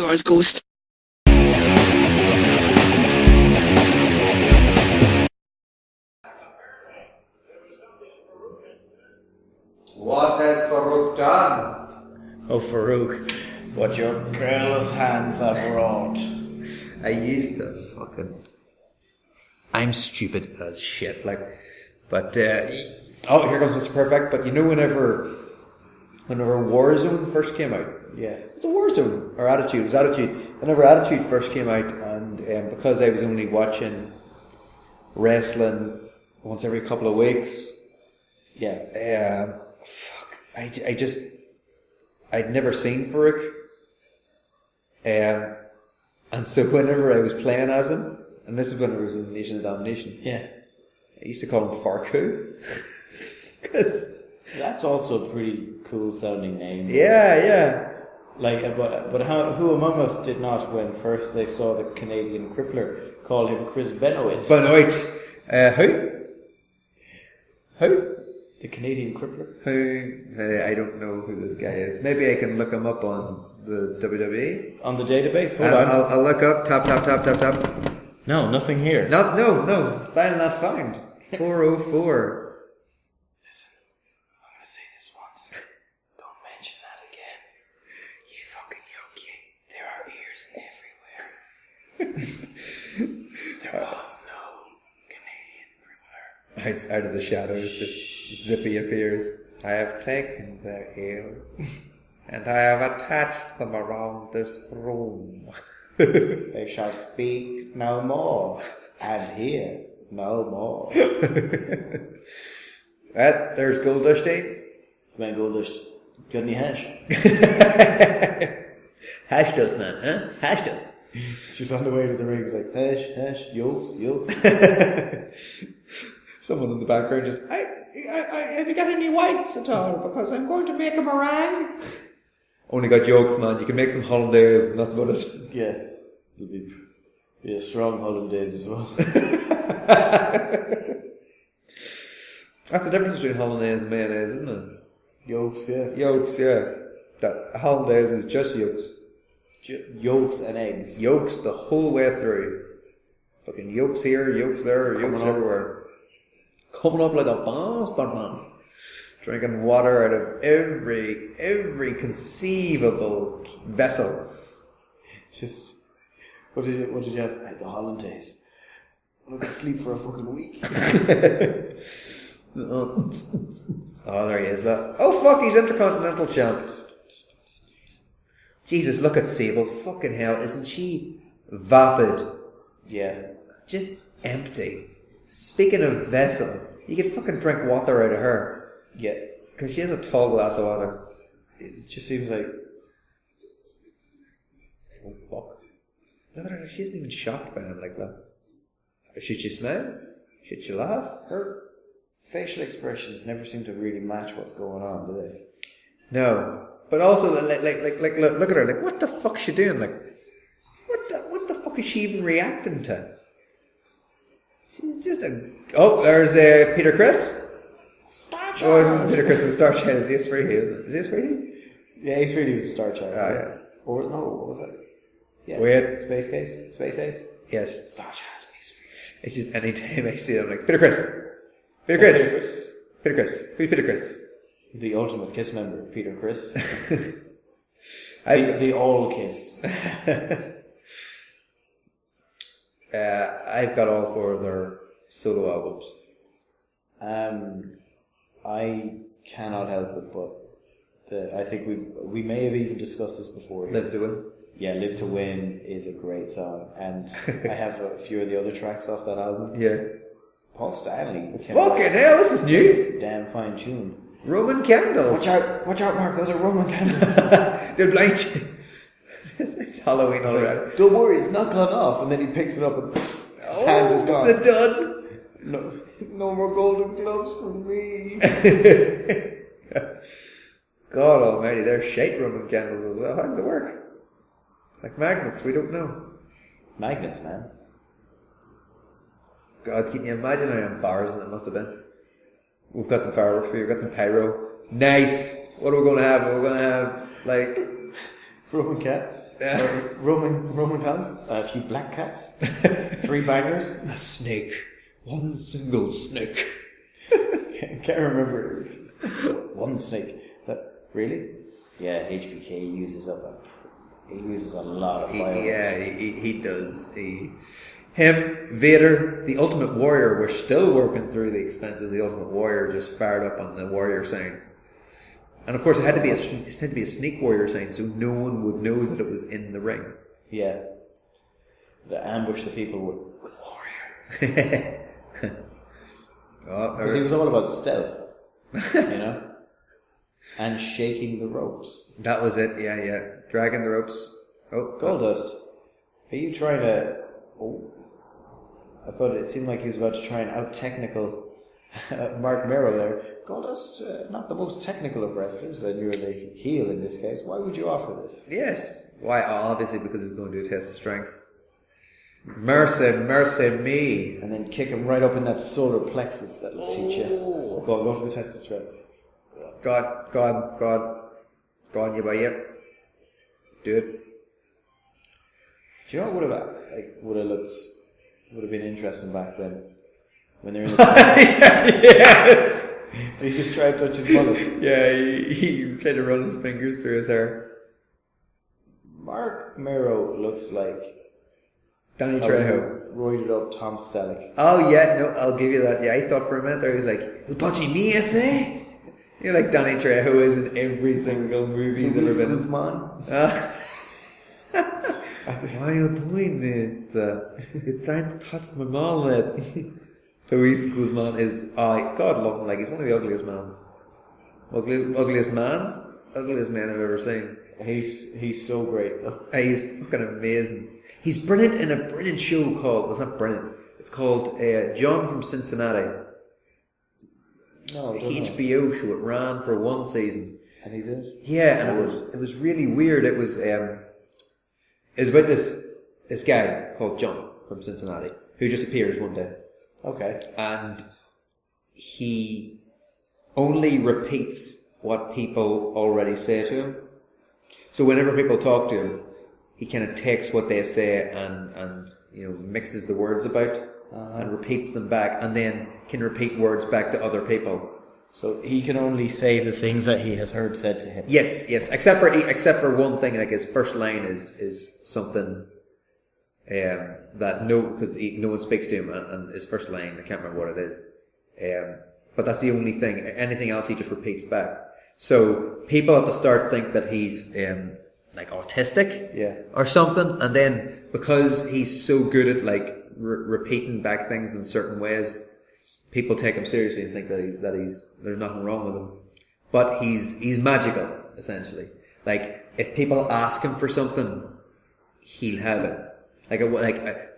yours, Ghost. What has Farouk done? Oh, Farouk, what your careless hands have wrought. I used to fucking... I'm stupid as shit, like... But, oh, here comes Mr. Perfect. But you know whenever Warzone first came out... Yeah. It's a Warzone. Or Attitude. It was Attitude. Whenever Attitude first came out, and because I was only watching wrestling once every couple of weeks... Yeah. I'd never seen Farouk. And so whenever I was playing as him, and this is when I was in Nation of Domination, yeah, I used to call him Farku. Because that's also a pretty cool sounding name. Yeah. Like, but who among us did not, when first they saw the Canadian Crippler, call him Chris Benoit? Who? The Canadian Crippler? I don't know who this guy is. Maybe I can look him up on the WWE. On the database? Hold on. I'll look up. Tap. No, nothing here. No. File not found. 404. Listen, I'm going to say this once. Don't mention that again. You fucking yogi. There are ears everywhere. There was no Canadian Crippler. Out of the shadows, just Zippy appears. I have taken their ears, and I have attached them around this room. They shall speak no more, and hear no more. Well, there's Goldusteen. Come on, Goldust. Got any hash? Hash dust, man, huh? Hash dust. She's on the way to the ring. He's like, hash, yolks. Someone in the background just, have you got any whites at all? Because I'm going to make a meringue. Only got yolks, man. You can make some hollandaise, and that's about it. Yeah. It'll be a strong hollandaise as well. That's the difference between hollandaise and mayonnaise, isn't it? Yolks, yeah. Yolks, yeah. That hollandaise is just yolks. Yolks and eggs. Yolks the whole way through. Fucking yolks here, yolks there, yolks everywhere. Coming up like a bastard, man. Drinking water out of every conceivable vessel. Just, what did you have? I had the hollandaise. I'm going to sleep for a fucking week. Oh, there he is, look. Oh, fuck, he's Intercontinental Champ. Jesus, look at Sable. Fucking hell, isn't she vapid? Yeah. Just empty. Speaking of vessel, you could fucking drink water out of her. Yeah. Because she has a tall glass of water. It just seems like... Oh, fuck. Look at her, she isn't even shocked by him like that. Should she smile? Should she laugh? Her facial expressions never seem to really match what's going on, do they? No. But also, look at her, like, what the fuck's she doing? Like, what the fuck is she even reacting to? She's just a... Oh, there's Peter Criss. Star Child. Oh, it was Peter Criss with Star Child. Is he Ace Frehley, isn't it? Is he Ace Frehley? Yeah, Ace Frehley was a Star Child. Oh, yeah. Or, no, what was that? Yeah. Wait. Space Ace? Yes. Star Child, Ace Frehley. It's just any time I see him, like, Peter Criss. Peter Criss. Peter Criss. Who's Peter Criss? The ultimate Kiss member, Peter Criss. the all Kiss. I've got all 4 of their solo albums. I cannot help it, but I think we may have even discussed this before. Live to Win. Yeah, Live to Win is a great song, and I have a few of the other tracks off that album. Yeah. Paul Stanley. Fucking hell, this is new. Damn fine tune. Roman candles. Watch out, Mark. Those are Roman candles. They're blind. It's Halloween already. Like, don't worry, it's not gone off. And then he picks it up and his hand is gone. The dud. No more golden gloves for me. God almighty, they're shite Roman candles as well. How do they work? Like magnets, we don't know. Magnets, man. God, can you imagine how embarrassing it must have been? We've got some fireworks for you, we've got some pyro. Nice! What are we going to have? We're going to have, like... Roman cats. Roman pants. A few black cats. 3 bangers. A snake. One single snake. Can't remember. One snake. Really? Yeah, HBK uses a lot of fireworks. Yeah, he does. Him, Vader, the Ultimate Warrior, were still working through the expenses. The Ultimate Warrior just fired up on the Warrior sign. And of course, it had to be a Sneak Warrior sign, so no one would know that it was in the ring. Yeah. To ambush the people with Warrior. Because he was all about stealth, and shaking the ropes. That was it, yeah. Dragging the ropes. Oh, Goldust, are you trying to... Oh, I thought it seemed like he was about to try and out-technical Marc Mero there. Goldust, not the most technical of wrestlers, and you're the heel in this case. Why would you offer this? Yes. Why? Obviously because he's going to do a test of strength. Mercy me. And then kick him right up in that solar plexus. That'll teach you. Go for the test of strength. God, you by you. Do it. Do you know what would have been interesting back then? When they're in the Yes! Did he just try to touch his mullet? Yeah, he tried to run his fingers through his hair. Marc Mero looks like Danny Trejo. Roided up Tom Selleck. Oh yeah, no, I'll give you that. Yeah, I thought for a minute there he was like, "You touching me, I say?" You know, like Danny Trejo is in every single movie he's ever been in. Why are you doing it? You're trying to touch my mullet. Luis Guzman is, God love him, like he's one of the ugliest men I've ever seen. He's so great though. He's fucking amazing. He's brilliant in a brilliant show called, it's not brilliant, it's called John from Cincinnati. No, HBO show. It ran for 1 season. And he's in it? Yeah, and it was really weird. It was about this guy called John from Cincinnati who just appears one day. Okay. And he only repeats what people already say to him. So whenever people talk to him, he kind of takes what they say and mixes the words about and repeats them back, and then can repeat words back to other people. So he can only say the things that he has heard said to him. Yes, except for one thing, like his first line is something that because no one speaks to him, and his first line, I can't remember what it is. But that's the only thing. Anything else he just repeats back. So people at the start think that he's like autistic, or something, and then because he's so good at like repeating back things in certain ways, people take him seriously and think that he's there's nothing wrong with him. But he's magical, essentially. Like if people ask him for something, he'll have it.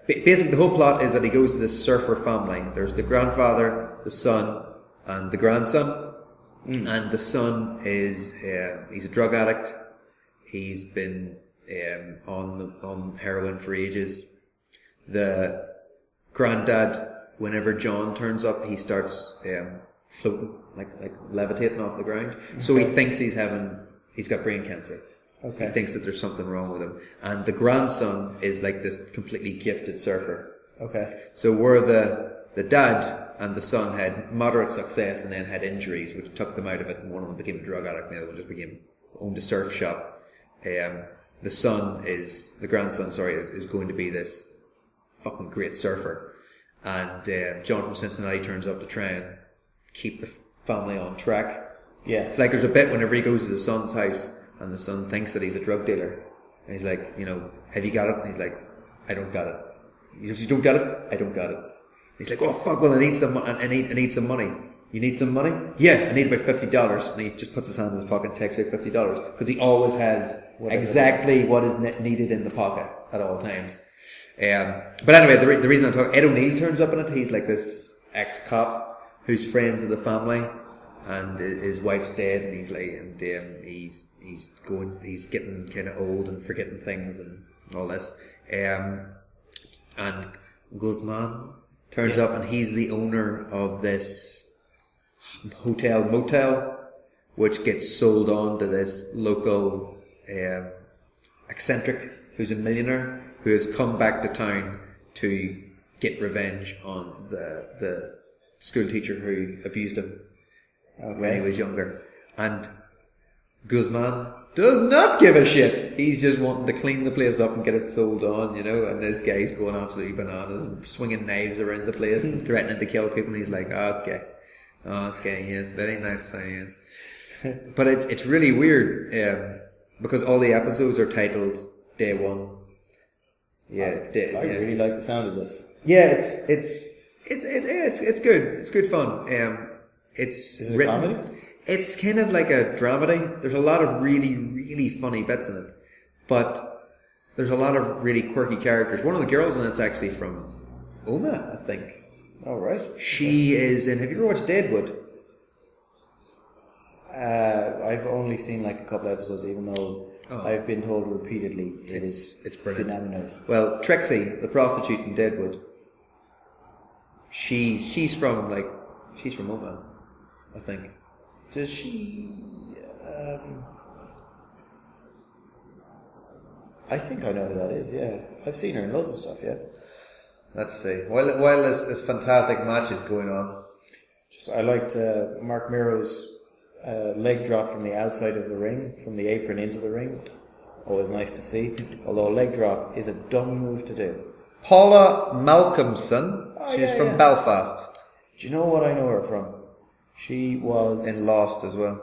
Basically the whole plot is that he goes to this surfer family. There's the grandfather, the son, and the grandson. And the son is he's a drug addict. He's been on heroin for ages. The granddad, whenever John turns up, he starts floating, like levitating off the ground. Okay. So he thinks he's got brain cancer. Okay. He thinks that there's something wrong with him. And the grandson is like this completely gifted surfer. Okay. So where the dad and the son had moderate success and then had injuries which took them out of it, and one of them became a drug addict and the other one just owned a surf shop. The grandson is going to be this fucking great surfer. And John from Cincinnati turns up to try and keep the family on track. Yeah. It's like there's a bit whenever he goes to the son's house and the son thinks that he's a drug dealer. And he's like, have you got it? And he's like, I don't got it. He goes, you don't got it? I don't got it. And he's like, oh fuck, well I need some money. You need some money? Yeah, I need about $50. And he just puts his hand in his pocket and takes out $50. Because he always has exactly what is needed in the pocket at all times. But anyway, the reason I'm talking, Ed O'Neill turns up in it. He's like this ex-cop who's friends of the family, and his wife's dead, and he's getting kind of old and forgetting things and all this. And Guzman turns up, and he's the owner of this motel, which gets sold on to this local eccentric who's a millionaire who has come back to town to get revenge on the school teacher who abused him when he was younger. And Guzman does not give a shit. He's just wanting to clean the place up and get it sold on, and this guy's going absolutely bananas and swinging knives around the place and threatening to kill people, and he's like, okay, yes, very nice, sir, yes. But it's really weird, because all the episodes are titled Day One. Yeah, I really like the sound of this. Yeah, it's good. It's good fun. Is it a comedy? It's kind of like a dramedy. There's a lot of really, really funny bits in it, but there's a lot of really quirky characters. One of the girls in it's actually from Oma, I think. Oh, right. She is in. Have you ever watched Deadwood? I've only seen like a couple episodes, even though I've been told repeatedly it's brilliant. Phenomenal. Well, Trixie, the prostitute in Deadwood, she's from Oma, I think. Does she? I think I know who that is. Yeah, I've seen her in loads of stuff. Yeah. Let's see. While this fantastic match is going on, I liked Marc Mero's leg drop from the outside of the ring, from the apron into the ring. Always nice to see. Although a leg drop is a dumb move to do. Paula Malcolmson. She's from Belfast. Do you know what I know her from? She was in Lost as well,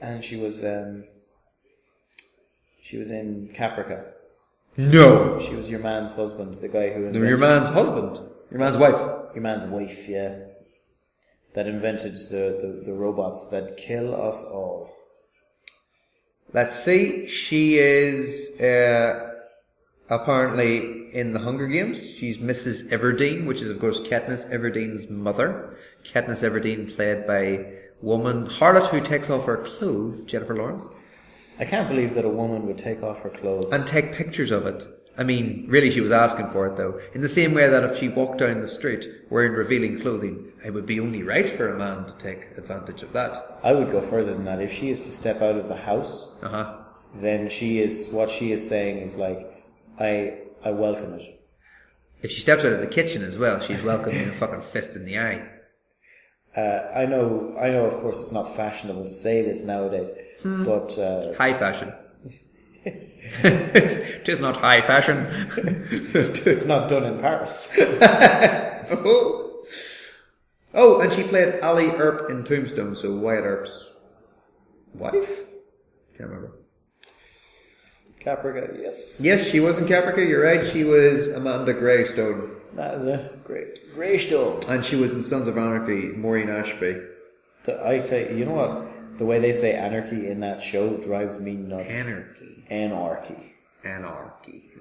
and she was in Caprica. No, she was your man's husband, the guy who invented... Your man's husband, your man's wife, your man's wife, yeah. That invented the robots that kill us all. Let's see. She is apparently in the Hunger Games. She's Mrs. Everdeen, which is of course Katniss Everdeen's mother. Katniss Everdeen, played by woman harlot who takes off her clothes, Jennifer Lawrence. I can't believe that a woman would take off her clothes and take pictures of it. I mean, really, she was asking for it though. In the same way that if she walked down the street wearing revealing clothing, it would be only right for a man to take advantage of that. I would go further than that. If she is to step out of the house, then what she is saying is like, I welcome it. If she steps out of the kitchen as well, she's welcoming a fucking fist in the eye. I know. Of course, it's not fashionable to say this nowadays, but high fashion. It is not high fashion. It's not done in Paris. Oh, and she played Ali Earp in Tombstone, so Wyatt Earp's wife? Can't remember. Caprica, yes. Yes, she was in Caprica, you're right. She was Amanda Greystone. That is it. Greystone. And she was in Sons of Anarchy, Maureen Ashby. I tell you, you know what? The way they say anarchy in that show drives me nuts. Anarchy.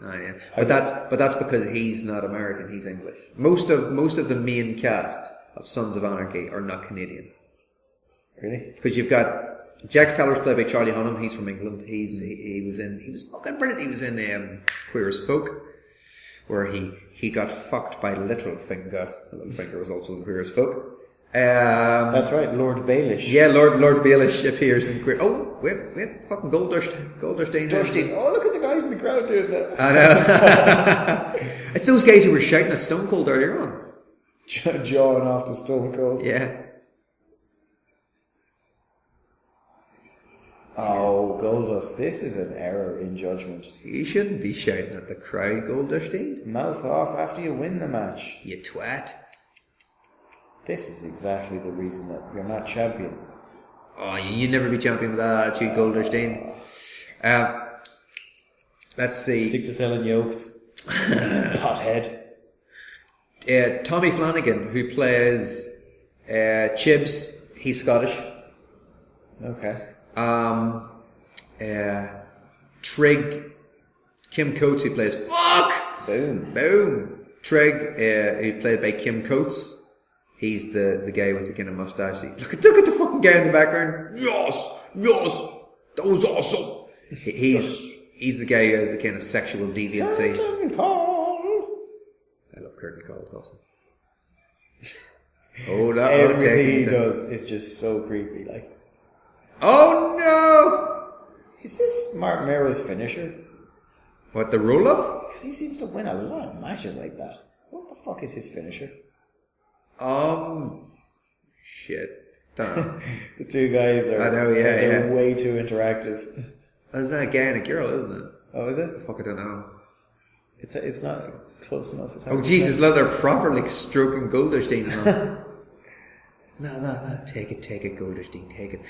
Oh, yeah. But that's because he's not American, he's English. Most of the main cast of Sons of Anarchy are not Canadian. Really? Because you've got Jax Teller's played by Charlie Hunnam. He's from England. He was fucking brilliant. He was in Queer as Folk, where he got fucked by Littlefinger. Littlefinger was also in Queer as Folk. That's right, Lord Baelish. Yeah, Lord Baelish appears in Queer. Oh, wait, fucking Goldusteen. Oh, look at the guys in the crowd doing that. I know. It's those guys who were shouting at Stone Cold earlier on. Jawing off to Stone Cold. Yeah. Oh, Goldust, this is an error in judgment. You shouldn't be shouting at the crowd, Goldusteen. Mouth off after you win the match. You twat. This is exactly the reason that you're not champion. Oh, you'd never be champion with that attitude, Goldusteen. Let's see. Stick to selling yolks. Pothead. Tommy Flanagan, who plays Chibs, he's Scottish. Okay. Trig, Kim Coates, who plays Boom. Trig, who played by Kim Coates. He's the guy with the kind of mustache. Look at the fucking guy in the background. Yes, that was awesome. He's the guy who has the kind of sexual deviancy. Curtain call. I love curtain calls also. Everything he does is just so creepy. Like, oh no! Is this Marc Mero's finisher? What, the roll-up? Because he seems to win a lot of matches like that. What the fuck is his finisher? Shit. Don't know. The two guys are. I know, they're way too interactive. Isn't that a guy and a girl, isn't it? Oh, is it? Fuck, I don't know. It's not close enough. It's Oh, Jesus, look, they're properly stroking Goldusteen. No, take it, Goldusteen, take it.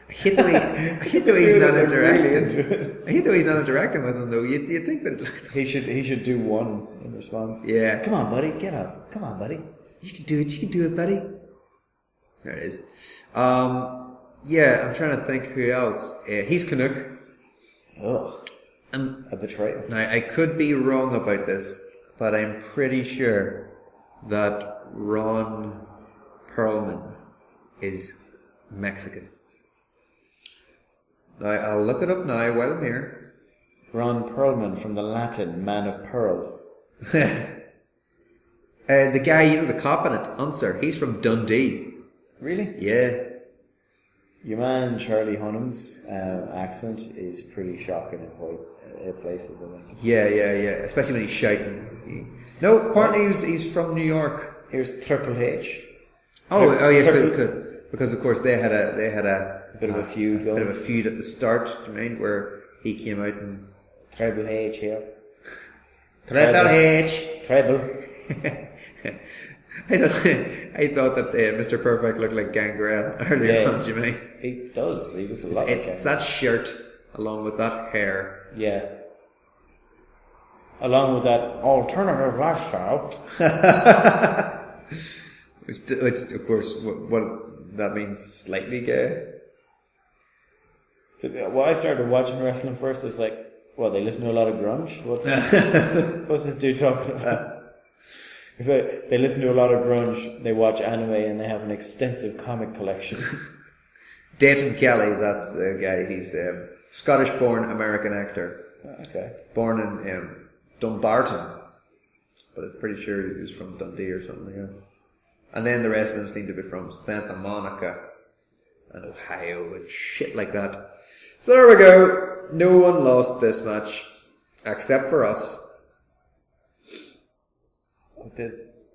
I hate the way he's not interacting. Really I hate the way he's not interacting with him, though. You think that he should do one in response. Yeah. Come on, buddy, get up. Come on, buddy. You can do it, buddy. There it is. Yeah, I'm trying to think who else. He's Canuck. Ugh. A betrayal. Now, I could be wrong about this, but I'm pretty sure that Ron Perlman is Mexican. Now, I'll look it up now while I'm here. Ron Perlman, from the Latin man of pearl. The guy, the cop in it, Unser, he's from Dundee. Really? Yeah. Your man Charlie Hunnam's accent is pretty shocking in quite places, I think. Yeah. Especially when he's shouting. No, partly he's from New York. Here's Triple H. Oh yes, good. Because of course they had a bit of a feud going. Bit of a feud at the start, do you mean, where he came out and Triple H here. Triple H. Treble. I thought that Mr. Perfect looked like Gangrel earlier on, do you mean? He does. He looks a lot like Gangrel. It's that shirt along with that hair. Yeah. Along with that alternative lifestyle. which of course, what that means, slightly gay. Well, I started watching wrestling first. It's like, well, they listen to a lot of grunge. What's this dude talking about? Because they listen to a lot of grunge, they watch anime, and they have an extensive comic collection. Dayton Kelly, that's the guy. He's a Scottish-born American actor. Okay. Born in Dumbarton, but I'm pretty sure he's from Dundee or something. Yeah. And then the rest of them seem to be from Santa Monica and Ohio and shit like that. So there we go. No one lost this match, except for us.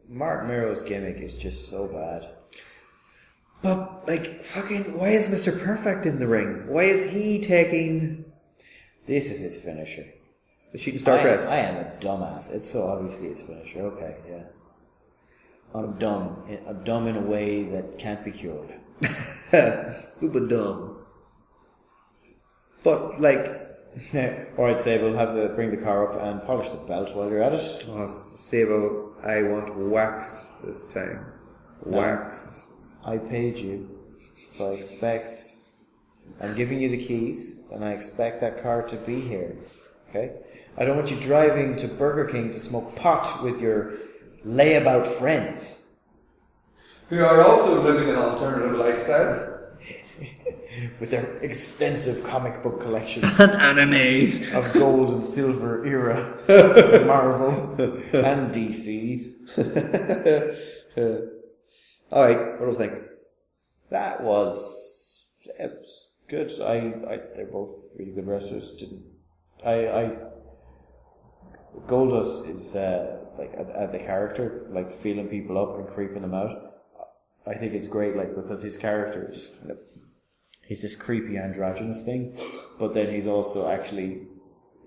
Marc Mero's gimmick is just so bad. But, why is Mr. Perfect in the ring? Why is he taking... This is his finisher. The shooting star press. I am a dumbass. It's so obviously his finisher. Okay, yeah. I'm dumb. I'm dumb in a way that can't be cured. Stupid dumb. But, or I'd say we'll bring the car up and polish the belt while you're at it. Oh, Sable, I want wax this time. Wax. I paid you, so I'm giving you the keys, and I expect that car to be here. Okay? I don't want you driving to Burger King to smoke pot with your layabout friends. Who are also living an alternative lifestyle. With their extensive comic book collections. And animes. Of gold and silver era. Marvel. And DC. Alright, what do you think? It was good. They're both really good wrestlers. Goldust is at the character, feeling people up and creeping them out. I think it's great, because his character is he's this creepy androgynous thing, but then he's also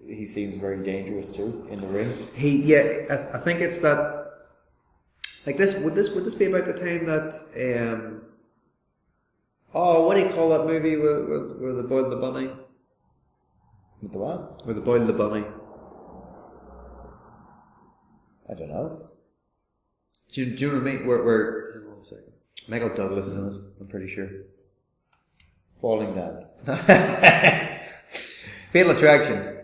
he seems very dangerous too in the ring. I think it's that. Would this be about the time that what do you call that movie where they boiled the bunny? With the what? Where they boiled the bunny. I don't know. Do you know what I mean? Where hold on a second. Michael Douglas is in it, I'm pretty sure. Falling Down. Fatal Attraction.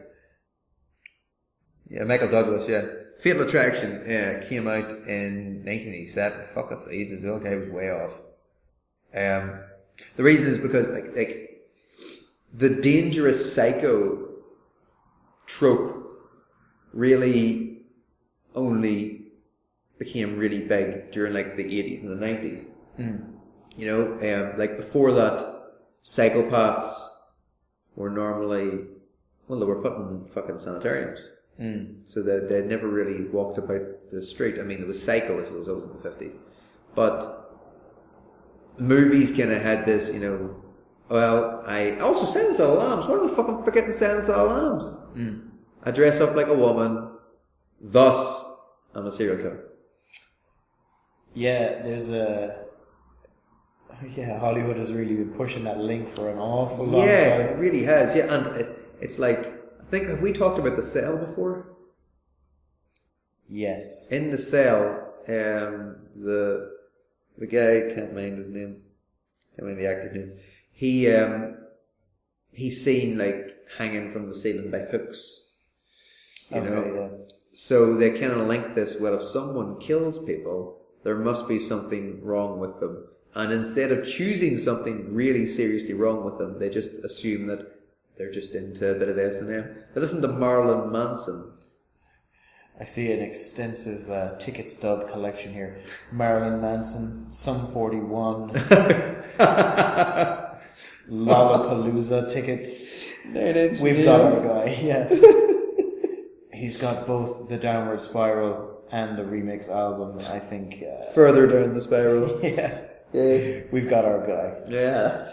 Yeah, Michael Douglas, yeah. Fatal Attraction came out in 1987. Fuck, that's ages ago. Okay, I was way off. The reason is because the dangerous psycho trope really only became really big during the 80s and the 90s. Mm. Before that, psychopaths were normally, well, they were put in fucking sanitariums. So they never really walked about the street. I mean, there was Psycho, I suppose, that was in the 50s. But movies kind of had this, you know, well, also Silence of the Lambs. What am I fucking forgetting Silence of the Lambs? I dress up like a woman, thus I'm a serial killer. Yeah, Hollywood has really been pushing that link for an awful long time. Yeah, it really has. Yeah, and it's like, I think, have we talked about The Cell before? Yes. In The Cell, the guy, can't mind his name, can't mind the actor's name. He's seen like hanging from the ceiling by hooks. You know? Yeah. So they kind of link this, well, if someone kills people, there must be something wrong with them. And instead of choosing something really seriously wrong with them, they just assume that they're just into a bit of S&M. They listen to Marilyn Manson. I see an extensive ticket stub collection here. Marilyn Manson, Sum 41, Lollapalooza tickets. We've got our guy, yeah. He's got both the Downward Spiral and the remix album, I think. Further down the spiral. Yeah. Yes. We've got our guy. Yeah.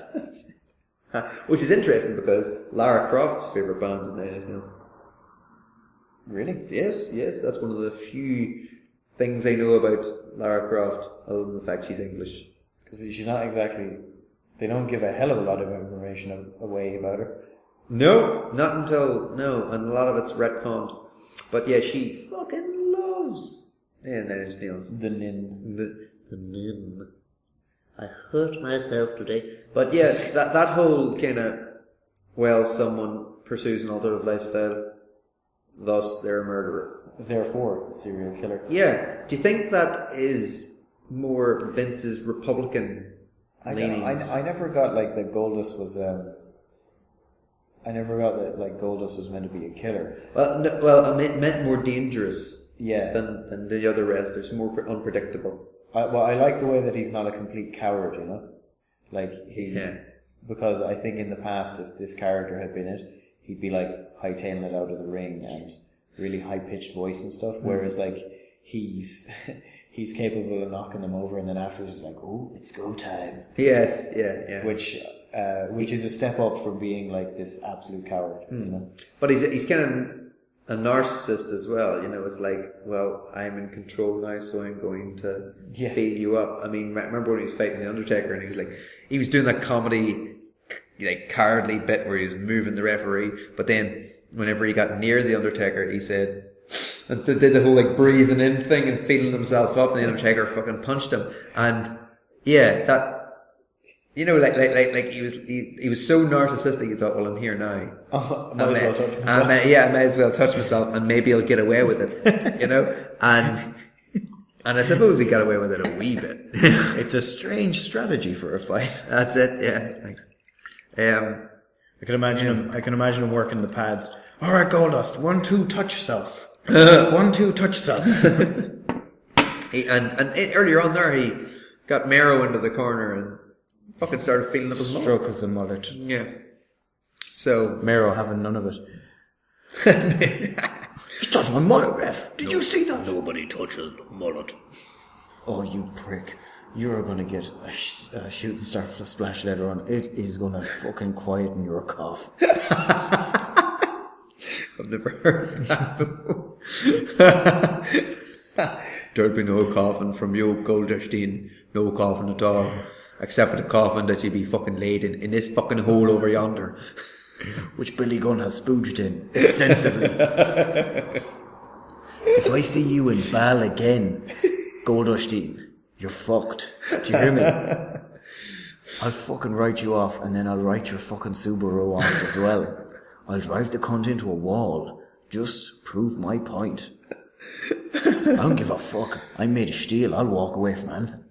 Which is interesting because Lara Croft's favourite band is Nine Inch Nails. Really? Yes, that's one of the few things I know about Lara Croft, other than the fact she's English. Because she's not exactly... They don't give a hell of a lot of information away about her. No, not until... No, and a lot of it's retconned. But yeah, she fucking loves Nine Inch Nails. The Nin. The Nin. I hurt myself today. But yeah, that whole kind of, well, someone pursues an alternative lifestyle, thus they're a murderer. Therefore, serial killer. Yeah. Do you think that is more Vince's Republican leanings? I never got like that Goldust was... I never got that like Goldust was meant to be a killer. Well, no, well, it meant more dangerous. Yeah. Than the other wrestlers, more unpredictable. I like the way that he's not a complete coward, you know? Like, because I think in the past, if this character had been it, he'd be like hightailing it out of the ring and really high-pitched voice and stuff, whereas like, he's capable of knocking them over and then afterwards he's like, oh, it's go time. Yes, yeah. Which is a step up from being like this absolute coward, you know? But he's kind of a narcissist as well, you know. It's like, well, I'm in control now, so I'm going to feel you up. I mean, remember when he was fighting the Undertaker and he was doing that comedy, like, cowardly bit where he was moving the referee, but then whenever he got near the Undertaker, he said, and so did the whole like breathing in thing and feeling himself up, and the Undertaker fucking punched him. And yeah, that, you know, like he was so narcissistic. He thought, well, I'm here now. Might as well touch myself. I might as well touch myself, and maybe I'll get away with it. You know, and I suppose he got away with it a wee bit. It's a strange strategy for a fight. That's it. Yeah. Thanks. I can imagine him working the pads. All right, Goldust. 1, 2, touch yourself. 1, 2, touch yourself. and earlier on there, he got Mero into the corner and fucking started feeling up his mullet. Stroke as a mullet. Yeah. So Mero having none of it. You touched my mullet, ref. Did you see that? Nobody touches the mullet. Oh, you prick. You're going to get a shooting star splash later on. It is going to fucking quieten your cough. I've never heard of that before. There'll be no coughing from you, Goldusteen. No coughing at all. Except for the coffin that you'd be fucking laid in this fucking hole over yonder. Which Billy Gunn has spooged in extensively. If I see you in Bal again, Goldusteen, you're fucked. Do you hear me? I'll fucking write you off and then I'll write your fucking Subaru off as well. I'll drive the cunt into a wall. Just prove my point. I don't give a fuck. I'm made of steel. I'll walk away from anything.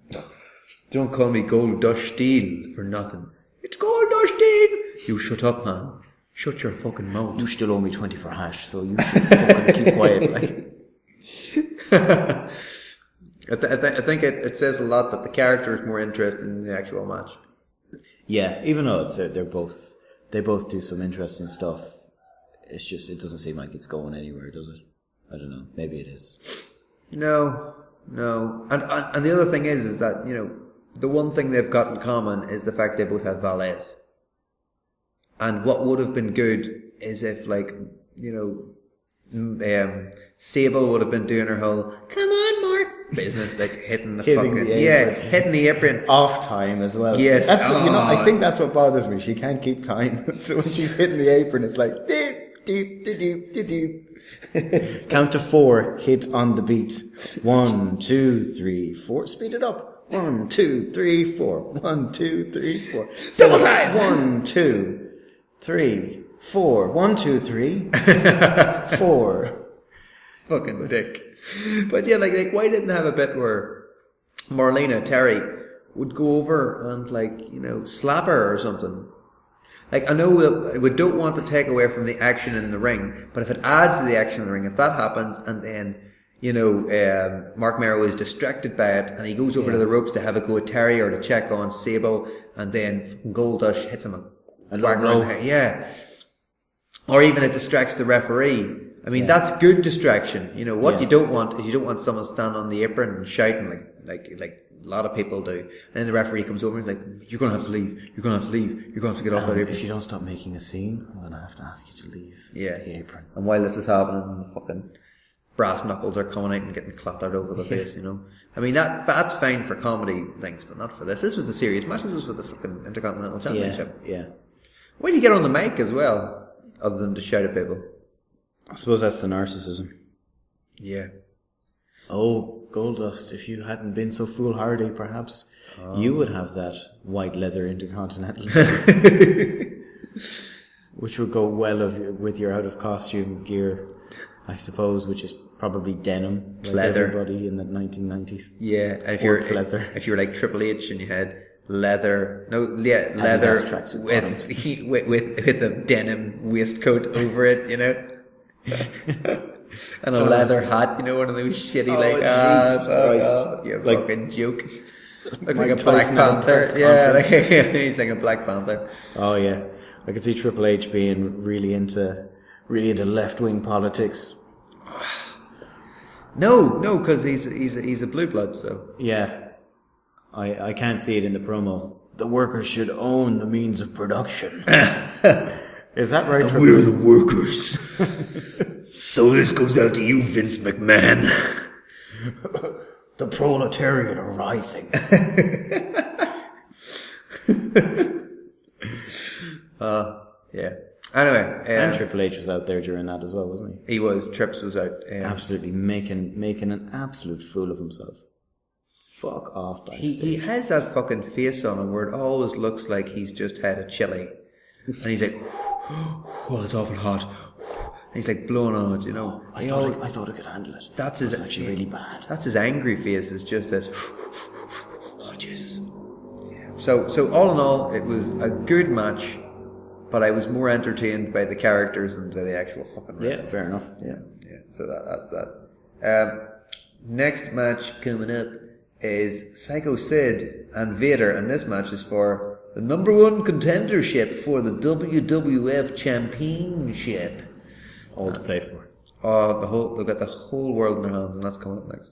Don't call me Goldusteen for nothing. It's Goldusteen! You shut up, man. Shut your fucking mouth. You still owe me 20 for hash, so you should fucking keep quiet, like. I think it says a lot that the character is more interesting than the actual match. Yeah, even though they're both They both do some interesting stuff. It's just, it doesn't seem like it's going anywhere, does it? I don't know. Maybe it is. No. And the other thing is that, you know, the one thing they've got in common is the fact they both have valets. And what would have been good is if, like, you know, Sable would have been doing her whole "come on, Mark" business, like hitting the apron off time as well. Yes, that's you know, I think that's what bothers me. She can't keep time, so when she's hitting the apron, it's like deep, deep, deep, deep, deep. Count to 4, hit on the beat. 1, 2, 3, 4. Speed it up. 1, 2, 3, 4. 1, 2, 3, 4. Double time. 1, 2, 3, 4. 1, 2, 3, 4. Fucking dick. But yeah, like why didn't they have a bit where Marlena Terry would go over and, like, you know, slap her or something? Like, I know that we don't want to take away from the action in the ring, but if it adds to the action in the ring, if that happens, and then, you know, Marc Mero is distracted by it, and he goes over to the ropes to have a go at Terry or to check on Sable, and then Goldust hits him a whack around the head. Yeah. Or even it distracts the referee. I mean, that's good distraction. You know, what you don't want is you don't want someone standing on the apron and shouting like a lot of people do. And then the referee comes over and is like, "You're going to have to leave. You're going to have to leave. You're going to have to get off that apron. If you don't stop making a scene, I'm going to have to ask you to leave the apron." And while this is happening, the fucking brass knuckles are coming out and getting clattered over the face, you know. I mean, that's fine for comedy things, but not for this. This was the serious match. This was for the fucking Intercontinental Championship. Yeah. Why do you get on the mic as well, other than to shout at people? I suppose that's the narcissism. Yeah. Oh, Goldust, if you hadn't been so foolhardy, perhaps you would have that white leather Intercontinental which would go well with your out-of-costume gear, I suppose, which is probably denim, like leather. Everybody in the 1990s. Yeah, and if you're like Triple H and you had leather with a denim waistcoat over it, you know. And a leather hat, you know, one of those shitty Jesus Christ. You fucking joke. Looks like a Black Panther. Yeah, he's like a Black Panther. Oh yeah, I could see Triple H being really into left-wing politics. No, because he's a blue blood. So yeah, I can't see it in the promo. The workers should own the means of production. Is that right? And we're the workers. So this goes out to you, Vince McMahon. The proletariat are rising. Yeah. Anyway, and Triple H was out there during that as well, wasn't he? He was. Trips was out. Absolutely making an absolute fool of himself. Fuck off. He has that fucking face on him where it always looks like he's just had a chili, and he's like, "Oh, it's awful hot." And he's like blowing on it, you know. I thought I could handle it. That's actually really bad. That's his angry face. Is just this. Oh Jesus. Yeah. So all in all, it was a good match, but I was more entertained by the characters than by the actual fucking wrestling. Yeah, fair enough. Yeah. So that's that. Next match coming up is Psycho Sid and Vader, and this match is for the #1 contendership for the WWF Championship. All to play for. They've got the whole world in their hands, and that's coming up next.